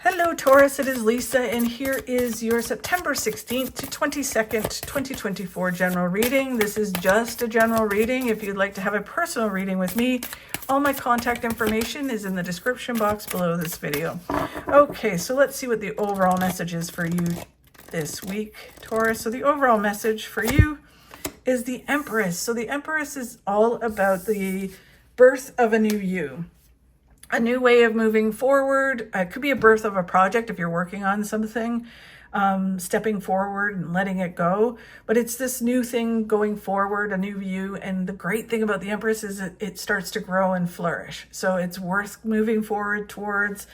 Hello Taurus, it is Lisa, and here is your September 16th to 22nd, 2024 general reading. This is just a general reading. If you'd like to have a personal reading with me, all my contact information is in the description box below this video. Okay, so let's see what the overall message is for you this week, Taurus. So the overall message for you is the Empress. So the Empress is all about the birth of a new you. A new way of moving forward. It could be a birth of a project if you're working on something, stepping forward and letting it go. But it's this new thing going forward, a new view. And the great thing about the Empress is that it starts to grow and flourish. So it's worth moving forward towards.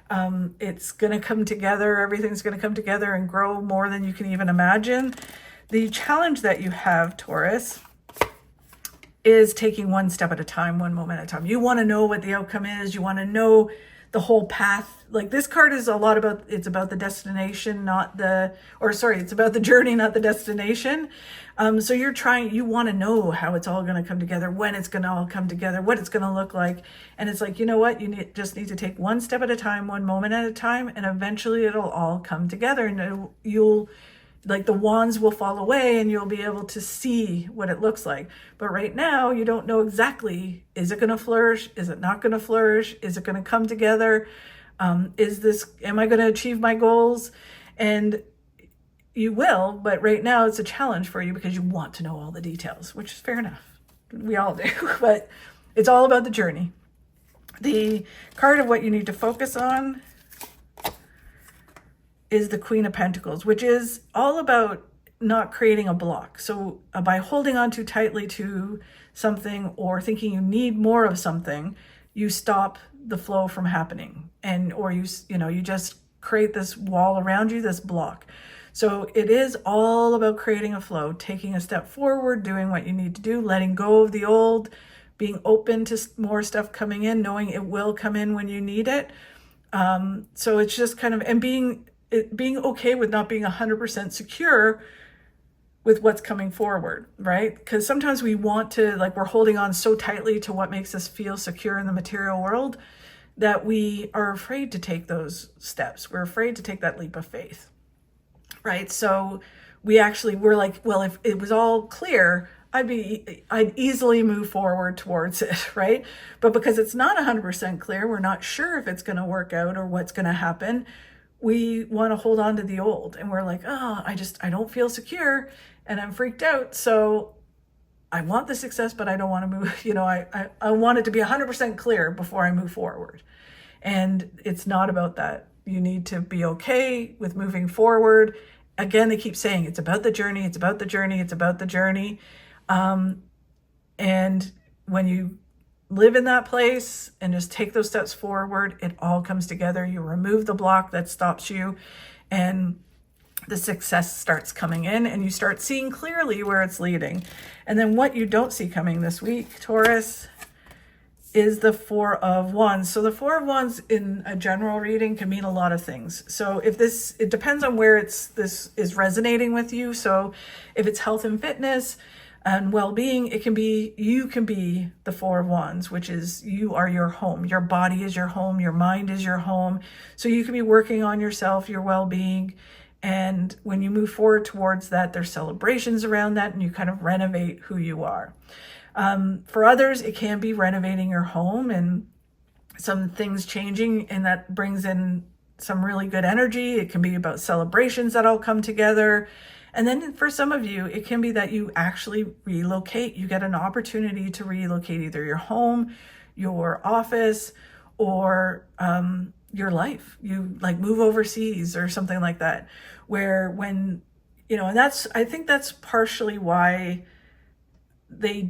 It's going to come together. Everything's going to come together and grow more than you can even imagine. The challenge that you have, Taurus, is taking one step at a time, one moment at a time. You want to know what the outcome is. You want to know the whole path. Like this card is a lot about, it's about the destination, it's about the journey, not the destination. So you want to know how it's all going to come together, when it's going to all come together, what it's going to look like. And it's like, you know what? Just need to take one step at a time, one moment at a time, and eventually it'll all come together. And like the wands will fall away and you'll be able to see what it looks like. But right now you don't know exactly, is it going to flourish? Is it not going to flourish? Is it going to come together? Am I going to achieve my goals? And you will, but right now it's a challenge for you because you want to know all the details, which is fair enough. We all do, but it's all about the journey. The card of what you need to focus on is the Queen of Pentacles, which is all about not creating a block. So by holding on too tightly to something or thinking you need more of something, you stop the flow from happening, or you just create this wall around you, this block. So it is all about creating a flow, taking a step forward, doing what you need to do, letting go of the old, being open to more stuff coming in, knowing it will come in when you need it. So it's just kind of, and being okay with not being 100% secure with what's coming forward, right? Because sometimes we want to, like, we're holding on so tightly to what makes us feel secure in the material world that we are afraid to take those steps. We're afraid to take that leap of faith, right? So we're like, well, if it was all clear, I'd easily move forward towards it, right? But because it's not 100% clear, we're not sure if it's going to work out or what's going to happen. We want to hold on to the old, and we're like, oh, I don't feel secure and I'm freaked out. So I want the success, but I don't want to move. I want it to be 100% clear before I move forward. And it's not about that. You need to be okay with moving forward. Again, they keep saying it's about the journey. It's about the journey. It's about the journey. And when you live in that place and just take those steps forward, it all comes together. You remove the block that stops you, and the success starts coming in, and you start seeing clearly where it's leading. And then what you don't see coming this week, Taurus, is the Four of Wands. So the Four of Wands in a general reading can mean a lot of things. So it depends on where this is resonating with you. So if it's health and fitness and well-being, you can be the Four of Wands, which is you are your home. Your body is your home. Your mind is your home. So you can be working on yourself, your well-being. And when you move forward towards that, there's celebrations around that, and you kind of renovate who you are. For others, it can be renovating your home and some things changing, and that brings in some really good energy. It can be about celebrations that all come together. And then for some of you, it can be that you actually relocate. You get an opportunity to relocate either your home, your office, or your life. You like move overseas or something like that, where and I think that's partially why the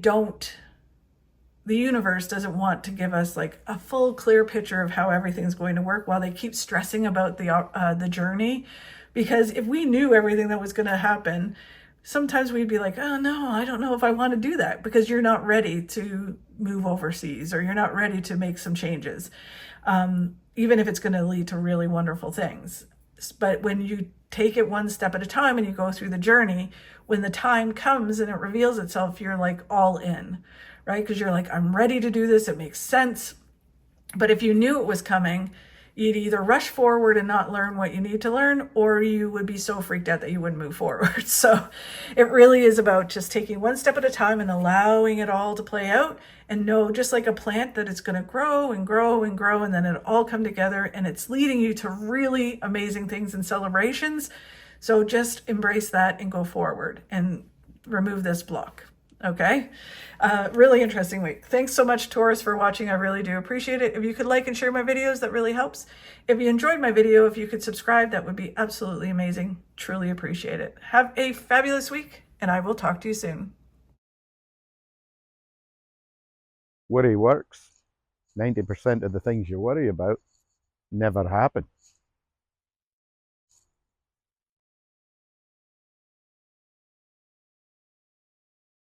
universe doesn't want to give us like a full clear picture of how everything's going to work while they keep stressing about the journey. Because if we knew everything that was going to happen, sometimes we'd be like, oh no, I don't know if I want to do that, because you're not ready to move overseas, or you're not ready to make some changes, even if it's going to lead to really wonderful things. But when you take it one step at a time and you go through the journey, when the time comes and it reveals itself, you're like all in, right? Because you're like, I'm ready to do this. It makes sense. But if you knew it was coming, you'd either rush forward and not learn what you need to learn, or you would be so freaked out that you wouldn't move forward. So it really is about just taking one step at a time and allowing it all to play out, and know, just like a plant, that it's going to grow and grow and grow, and then it'll all come together, and it's leading you to really amazing things and celebrations. So just embrace that and go forward and remove this block. Okay. Really interesting week. Thanks so much, Taurus, for watching. I really do appreciate it. If you could like and share my videos, that really helps. If you enjoyed my video, if you could subscribe, that would be absolutely amazing. Truly appreciate it. Have a fabulous week, and I will talk to you soon. Worry works. 90% of the things you worry about never happen.